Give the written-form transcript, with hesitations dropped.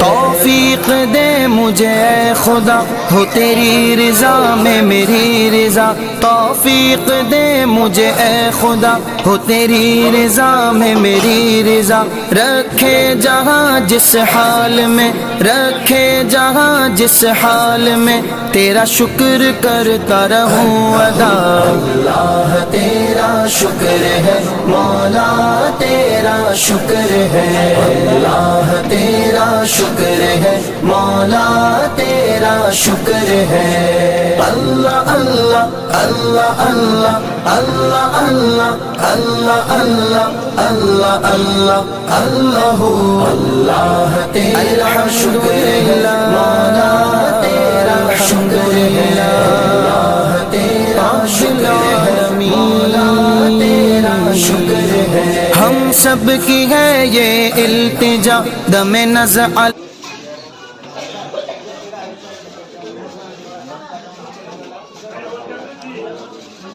توفیق دے مجھے اے خدا ہو تیری رضا میں میری رضا، توفیق دے مجھے اے خدا ہو تیری رضا میں میری رضا، رکھے جہاں جس حال میں، رکھے جہاں جس حال میں، تیرا شکر کرتا رہوں ادا۔ اللہ تیرا شکر ہے مولا تیرا شکر ہے، اللہ تیرا شکر ہے مولا تیرا شکر ہے۔ اللہ اللہ اللہ اللہ اللہ اللہ اللہ اللہ اللہ اللہ اللہ تیرا شکر ہے مولا تیرا شکر ہے، اللہ تیرا شکر ہے مولا تیرا شکر ہے۔ ہم سب کی ہے یہ التجا دم نزع